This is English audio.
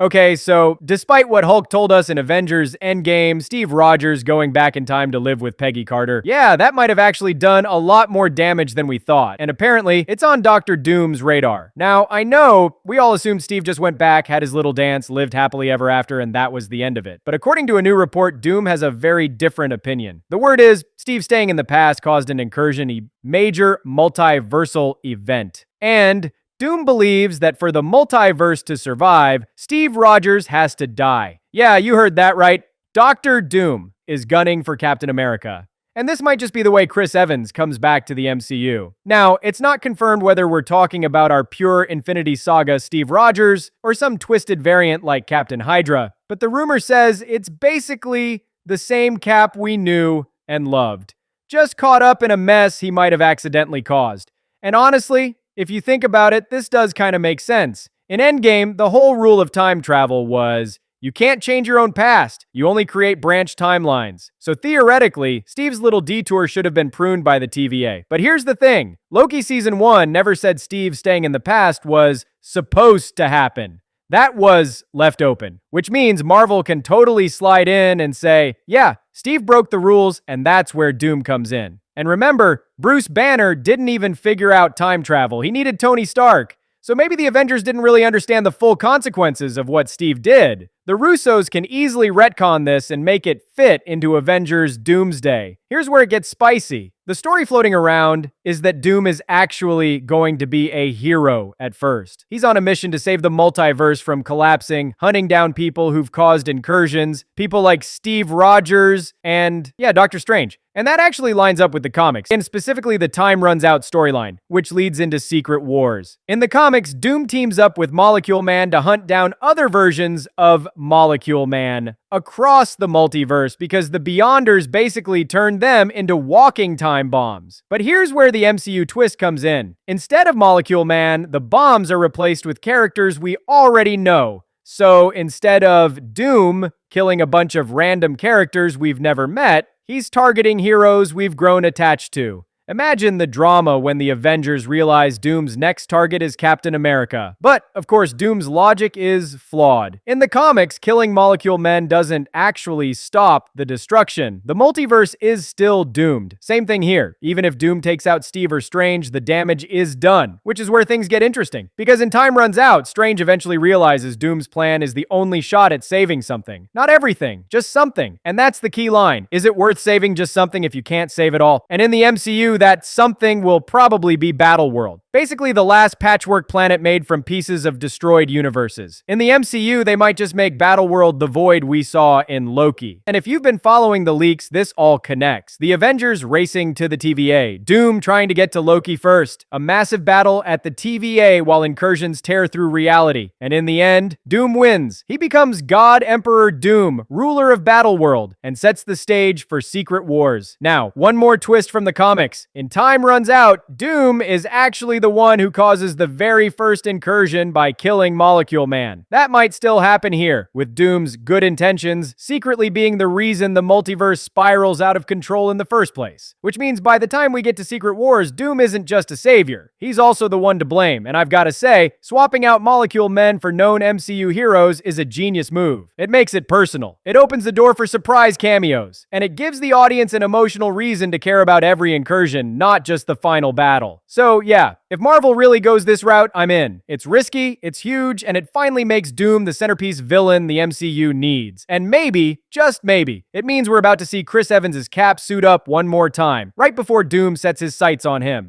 Okay, so despite what Hulk told us in Avengers Endgame, Steve Rogers going back in time to live with Peggy Carter, yeah, that might have actually done a lot more damage than we thought. And apparently, it's on Dr. Doom's radar. Now, I know we all assumed Steve just went back, had his little dance, lived happily ever after, and that was the end of it. But according to a new report, Doom has a very different opinion. The word is, Steve staying in the past caused an incursion, a major multiversal event. And Doom believes that for the multiverse to survive, Steve Rogers has to die. Yeah, you heard that right. Dr. Doom is gunning for Captain America. And this might just be the way Chris Evans comes back to the MCU. Now, it's not confirmed whether we're talking about our pure Infinity Saga Steve Rogers or some twisted variant like Captain Hydra, but the rumor says it's basically the same Cap we knew and loved, just caught up in a mess he might have accidentally caused. And honestly, if you think about it, this does kind of make sense. In Endgame, the whole rule of time travel was you can't change your own past. You only create branch timelines. So theoretically, Steve's little detour should have been pruned by the TVA. But here's the thing. Loki Season 1 never said Steve staying in the past was supposed to happen. That was left open, which means Marvel can totally slide in and say, yeah, Steve broke the rules, and that's where Doom comes in. And remember, Bruce Banner didn't even figure out time travel. He needed Tony Stark. So maybe the Avengers didn't really understand the full consequences of what Steve did. The Russos can easily retcon this and make it fit into Avengers Doomsday. Here's where it gets spicy. The story floating around is that Doom is actually going to be a hero at first. He's on a mission to save the multiverse from collapsing, hunting down people who've caused incursions, people like Steve Rogers and, Doctor Strange. And that actually lines up with the comics, and specifically the Time Runs Out storyline, which leads into Secret Wars. In the comics, Doom teams up with Molecule Man to hunt down other versions of Molecule Man across the multiverse because the Beyonders basically turned them into walking time bombs. But here's where the MCU twist comes in. Instead of Molecule Man, the bombs are replaced with characters we already know. So instead of Doom killing a bunch of random characters we've never met, he's targeting heroes we've grown attached to. Imagine the drama when the Avengers realize Doom's next target is Captain America. But, of course, Doom's logic is flawed. In the comics, killing Molecule Men doesn't actually stop the destruction. The multiverse is still doomed. Same thing here. Even if Doom takes out Steve or Strange, the damage is done. Which is where things get interesting. Because in Time Runs Out, Strange eventually realizes Doom's plan is the only shot at saving something. Not everything, just something. And that's the key line. Is it worth saving just something if you can't save it all? And in the MCU, that something will probably be Battleworld. Basically the last patchwork planet made from pieces of destroyed universes. In the MCU, they might just make Battleworld the void we saw in Loki. And if you've been following the leaks, this all connects. The Avengers racing to the TVA, Doom trying to get to Loki first, a massive battle at the TVA while incursions tear through reality. And in the end, Doom wins. He becomes God Emperor Doom, ruler of Battleworld, and sets the stage for Secret Wars. Now, one more twist from the comics. In Time Runs Out, Doom is actually the one who causes the very first incursion by killing Molecule Man. That might still happen here, with Doom's good intentions secretly being the reason the multiverse spirals out of control in the first place. Which means by the time we get to Secret Wars, Doom isn't just a savior. He's also the one to blame, and I've gotta say, swapping out Molecule Men for known MCU heroes is a genius move. It makes it personal. It opens the door for surprise cameos, and it gives the audience an emotional reason to care about every incursion, not just the final battle. So yeah, if Marvel really goes this route, I'm in. It's risky, it's huge, and it finally makes Doom the centerpiece villain the MCU needs. And maybe, just maybe, it means we're about to see Chris Evans' Cap suit up one more time, right before Doom sets his sights on him.